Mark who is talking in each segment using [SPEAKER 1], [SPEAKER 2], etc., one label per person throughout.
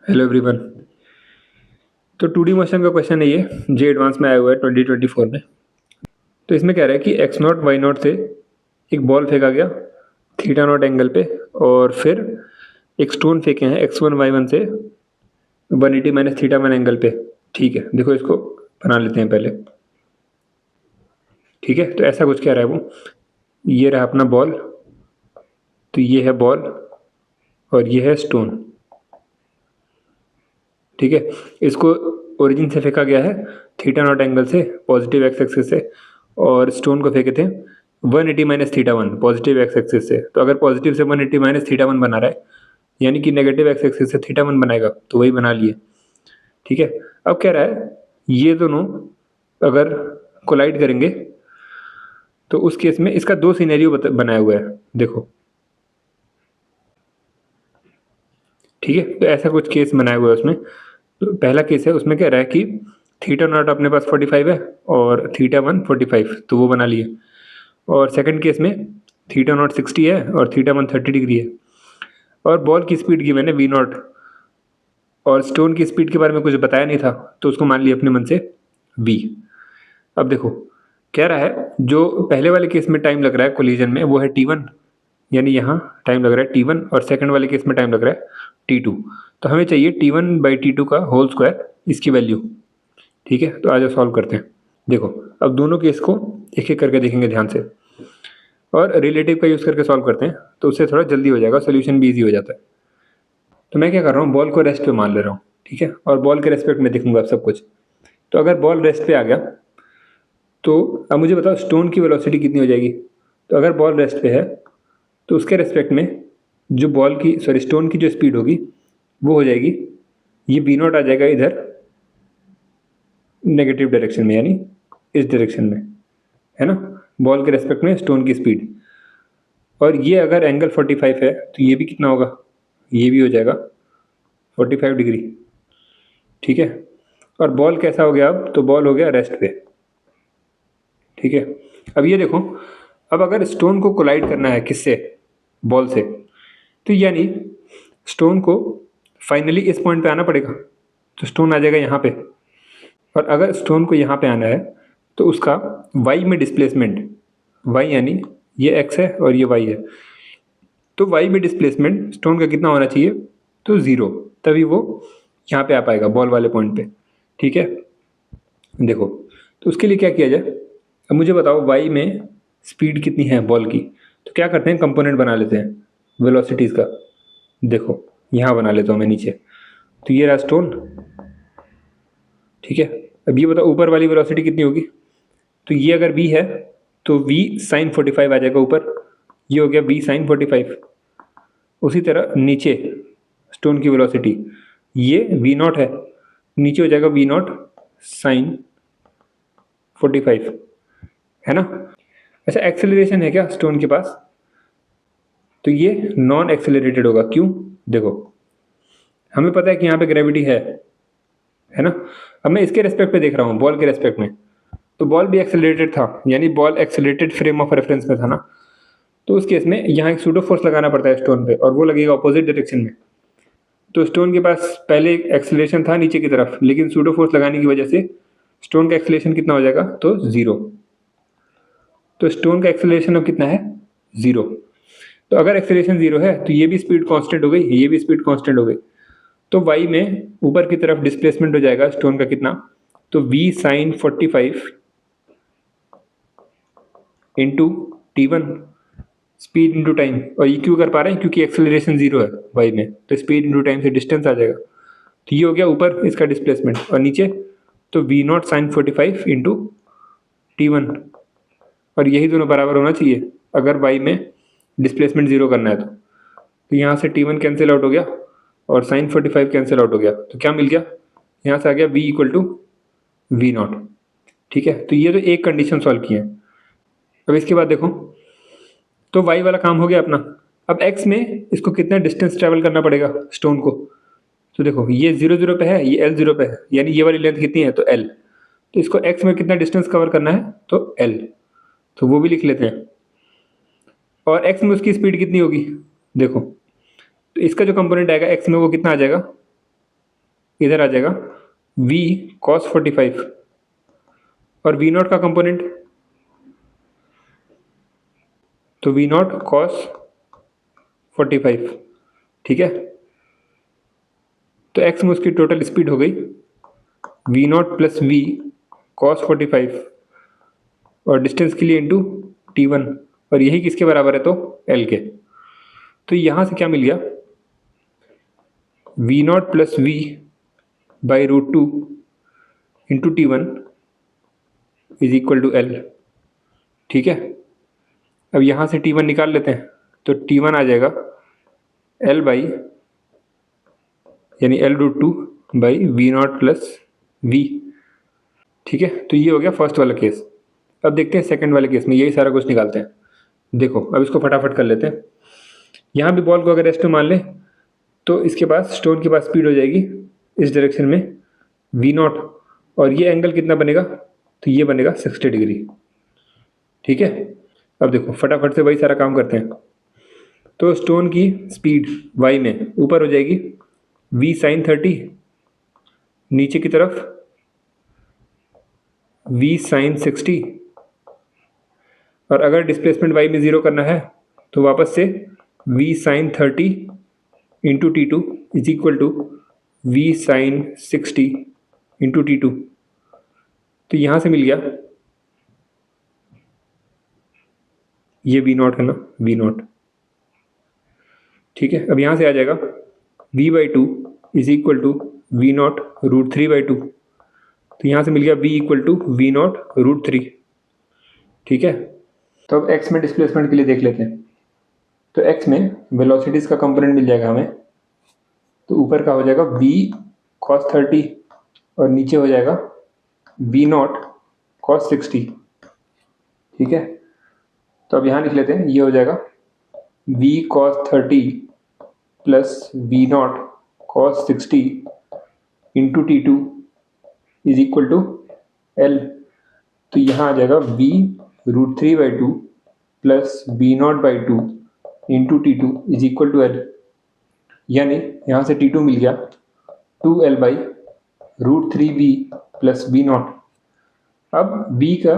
[SPEAKER 1] Hello everyone. तो 2D motion का question है ये, जे एडवांस में आया हुआ है 2024 में। तो इसमें कह रहा है कि एक्स नॉट वाई नॉट से एक बॉल फेंका गया थीटा नॉट एंगल पे, और फिर एक स्टोन फेंके हैं एक्स वन वाई वन से 180 माइनस थीटा वन एंगल पे। ठीक है, देखो इसको बना लेते हैं पहले। ठीक है, तो ऐसा कुछ कह रहा है वो। ये रहा अपना बॉल, तो ये है बॉल और ये है स्टोन। ठीक है, इसको ओरिजिन से फेंका गया है थीटा नॉट एंगल से पॉजिटिव एक्स एक्सिस से, और स्टोन को फेंके थे 180 minus theta one positive x axis से। तो अगर पॉजिटिव से 180 माइनस थीटा वन बना रहा है, यानी कि नेगेटिव एक्स एक्सिस से थीटा वन बनाएगा, तो वही बना लिए। ठीक है, अब कह रहा है ये दोनों अगर कोलाइड करेंगे तो उस केस में इसका दो सिनेरियो बनाया हुआ है, देखो। ठीक है, तो ऐसा कुछ केस बनाया हुआ है उसमें। तो पहला केस है, उसमें कह रहा है कि थीटा नॉट अपने पास 45 है और थीटा वन 45, तो वो बना लिए। और सेकंड केस में थीटा नॉट 60 है और थीटा वन 30 डिग्री है, और बॉल की स्पीड गिवन है वी नॉट, और स्टोन की स्पीड के बारे में कुछ बताया नहीं था, तो उसको मान लिया अपने मन से वी। अब देखो, कह रहा है जो पहले वाले केस में टाइम लग रहा है कोलिजन में वो है t1, यानी यहाँ टाइम लग रहा है t1, और सेकंड वाले केस में टाइम लग रहा है t2। तो हमें चाहिए t1/t2 का होल स्क्वायर, इसकी वैल्यू। ठीक है, तो आज सॉल्व करते हैं। देखो, अब दोनों केस को एक एक करके देखेंगे ध्यान से, और रिलेटिव का यूज़ करके सॉल्व करते हैं, तो उससे थोड़ा जल्दी हो जाएगा, सोल्यूशन भी ईजी हो जाता है। तो मैं क्या कर रहा हूँ, बॉल को रेस्ट पे मान ले रहा हूँ। ठीक है, और बॉल के रेस्पेक्ट में देखूंगा अब सब कुछ। तो अगर बॉल रेस्ट पे आ गया, तो अब मुझे बताओ स्टोन की वेलोसिटी कितनी हो जाएगी। तो अगर बॉल रेस्ट पे है तो उसके रेस्पेक्ट में जो बॉल की स्टोन की जो स्पीड होगी वो हो जाएगी, ये बी नॉट आ जाएगा इधर नेगेटिव डायरेक्शन में, यानी इस डायरेक्शन में, है ना, बॉल के रेस्पेक्ट में स्टोन की स्पीड। और ये अगर एंगल 45 है तो ये भी कितना होगा, ये भी हो जाएगा 45 डिग्री। ठीक है, और बॉल कैसा हो गया अब, तो बॉल हो गया रेस्ट पे। ठीक है, अब ये देखो, अब अगर स्टोन को कोलाइड करना है किससे, बॉल से, तो यानी स्टोन को फाइनली इस पॉइंट पे आना पड़ेगा, तो स्टोन आ जाएगा यहाँ पे। और अगर स्टोन को यहाँ पे आना है तो उसका वाई में डिस्प्लेसमेंट, वाई यानी ये एक्स है और ये वाई है, तो वाई में डिस्प्लेसमेंट स्टोन का कितना होना चाहिए, तो ज़ीरो, तभी वो यहाँ पे आ पाएगा बॉल वाले पॉइंट पे। ठीक है, देखो, तो उसके लिए क्या किया जाए। अब मुझे बताओ वाई में स्पीड कितनी है बॉल की, तो क्या करते हैं, कंपोनेंट बना लेते हैं वेलोसिटीज़ का। देखो, यहाँ बना लेता हूँ मैं नीचे, तो ये रहा स्टोन। ठीक है, अब ये बताओ ऊपर वाली वेलोसिटी कितनी होगी। तो ये अगर v है तो v साइन 45 आ जाएगा ऊपर, ये हो गया v साइन 45। उसी तरह नीचे स्टोन की वेलोसिटी, ये v नॉट है, नीचे हो जाएगा v नॉट साइन 45, है ना। अच्छा, एक्सेलरेशन है क्या स्टोन के पास, तो ये नॉन एक्सेलरेटेड होगा। क्यों, देखो हमें पता है कि यहाँ पे ग्रेविटी है ना। अब मैं इसके रेस्पेक्ट पे देख रहा हूँ, बॉल के रेस्पेक्ट में, तो बॉल भी एक्सेलरेटेड था, यानी ball accelerated frame of reference में था ना। तो उस केस में यहाँ एक सूडो फोर्स लगाना पड़ता है स्टोन पे, और वो लगेगा अपोजिट डायरेक्शन में। तो स्टोन के पास पहले एक एक्सेलरेशन था नीचे की तरफ, लेकिन सूडो फोर्स लगाने की वजह से स्टोन का एक्सेलरेशन कितना हो जाएगा, तो ज़ीरो। तो स्टोन का एक्सेलरेशन अब कितना है, ज़ीरो। तो अगर एक्सेलरेशन ज़ीरो है तो ये भी स्पीड कांस्टेंट हो गई, ये भी स्पीड कांस्टेंट हो गई। तो वाई में ऊपर की तरफ डिस्प्लेसमेंट हो जाएगा स्टोन का कितना, तो v sine 45 into T one, speed into time. और ये क्यों कर पा रहे हैं, क्योंकि एक्सेलरेशन जीरो है वाई में, तो स्पीड इंटू टाइम से डिस्टेंस आ जाएगा। तो ये हो गया ऊपर इसका डिस्प्लेसमेंट, और नीचे तो v naught sine 45 into T one, और यही दोनों बराबर होना चाहिए अगर वाई में डिस्प्लेसमेंट जीरो करना है। तो यहाँ से t1 कैंसिल आउट हो गया और साइन 45 कैंसिल आउट हो गया, तो क्या मिल गया, यहाँ से आ गया v equal to V naught. ठीक है, तो ये तो एक कंडीशन सॉल्व की है। अब इसके बाद देखो, तो y वाला काम हो गया अपना। अब x में इसको कितना डिस्टेंस ट्रैवल करना पड़ेगा स्टोन को, तो देखो ये 0 0 पे है, ये l 0 पे है, यानी ये वाली लेंथ कितनी है, तो l। तो इसको x में कितना डिस्टेंस कवर करना है, तो l, तो वो भी लिख लेते हैं। और x में उसकी स्पीड कितनी होगी, देखो, तो इसका जो कंपोनेंट आएगा x में वो कितना आ जाएगा, इधर आ जाएगा v cos 45 और v नॉट का कंपोनेंट, तो v नॉट cos 45, ठीक है। तो x में उसकी टोटल स्पीड हो गई v naught plus v cos 45 और डिस्टेंस के लिए इंटू t1, और यही किसके बराबर है, तो l के। तो यहाँ से क्या मिल गया, v naught plus v by root 2 into t1 is equal to l, ठीक है। अब यहाँ से t1 निकाल लेते हैं, तो t1 आ जाएगा l बाई यानी l root 2 by v naught plus v, ठीक है। तो ये हो गया फर्स्ट वाला केस। अब देखते हैं सेकंड वाले केस में, यही सारा कुछ निकालते हैं। देखो अब इसको फटाफट कर लेते हैं। यहाँ भी बॉल को अगर रेस्ट में मान ले तो इसके पास, स्टोन के पास स्पीड हो जाएगी इस डायरेक्शन में v नॉट, और ये एंगल कितना बनेगा, तो ये बनेगा 60 डिग्री, ठीक है। अब देखो फटाफट से वही सारा काम करते हैं। तो स्टोन की स्पीड y में ऊपर हो जाएगी v साइन 30, नीचे की तरफ v साइन 60, और अगर डिस्प्लेसमेंट y में 0 करना है तो वापस से v sine 30 into T2 is equal to v sine 60 into T2। तो यहाँ से मिल गया, ये v नॉट है ना, v नॉट, ठीक है। अब यहाँ से आ जाएगा v by 2 is equal to v naught root 3 by 2। तो यहाँ से मिल गया v equal to v naught root 3, ठीक है। तो अब x में डिस्प्लेसमेंट के लिए देख लेते हैं। तो x में वेलोसिटीज़ का कंपोनेंट मिल जाएगा हमें, तो ऊपर का हो जाएगा v cos 30 और नीचे हो जाएगा v नॉट cos 60, ठीक है। तो अब यहाँ लिख लेते हैं, ये हो जाएगा v cos 30 plus v naught cos 60 into T2 is equal to L। तो यहाँ आ जाएगा v root 3 by 2 plus v naught by 2 into T2 is equal to L, यानी यहाँ से T2 मिल गया 2L by root 3v plus v naught. अब v का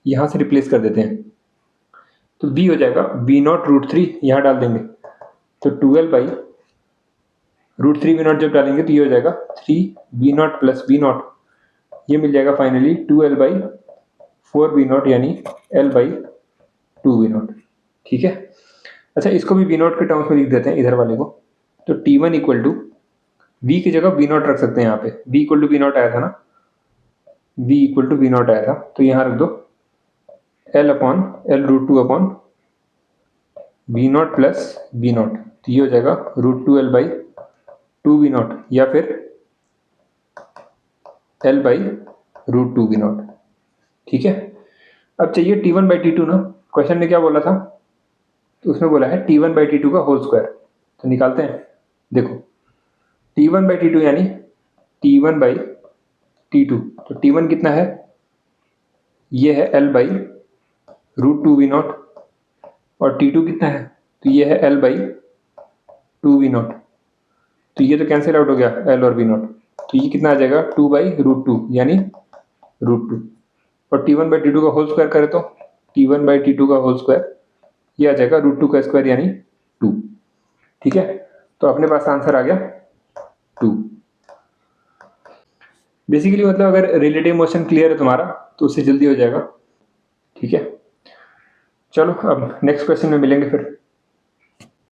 [SPEAKER 1] यहाँ से रिप्लेस कर देते हैं, तो v हो जाएगा v नॉट रूट 3, यहाँ डाल देंगे तो 2L by root 3v not जब डालेंगे तो ये हो जाएगा 3v not plus v not, ये मिल जाएगा finally 2L by 4v not यानी L बाई 2v नॉट, ठीक है। अच्छा इसको भी v नॉट के टर्म्स में लिख देते हैं इधर वाले को। तो T1 इक्वल टू v की जगह v नॉट रख सकते हैं, यहाँ पे v equal to v naught आया था ना, v equal to v naught आया था, तो यहाँ रख दो L upon L root 2 upon v naught plus v naught, तो ये हो जाएगा root 2L by 2v not या फिर L by root 2v not, ठीक है। अब चाहिए T1 बाई T2 ना, क्वेश्चन ने क्या बोला था, तो उसमें बोला है T1 बाई T2 का होल स्क्वायर। तो निकालते हैं। देखो T1 बाई T2 यानी T1 बाई T2, तो T1 कितना है, ये है L by root 2v not, और T2 कितना है, तो ये है L बाई 2v नॉट। तो ये तो कैंसिल आउट हो गया L और v नॉट, तो ये कितना आ जाएगा 2 बाई रूट 2 यानी रूट 2, और T1 बाई T2 का होल स्क्वायर करें तो T1 बाई T2 का होल स्क्वायर ये आ जाएगा रूट 2 का स्क्वायर यानी 2, ठीक है। तो अपने पास आंसर आ गया 2। बेसिकली मतलब अगर रिलेटिव मोशन क्लियर है तुम्हारा तो उससे जल्दी हो जाएगा, ठीक है। चलो अब नेक्स्ट क्वेश्चन में मिलेंगे फिर।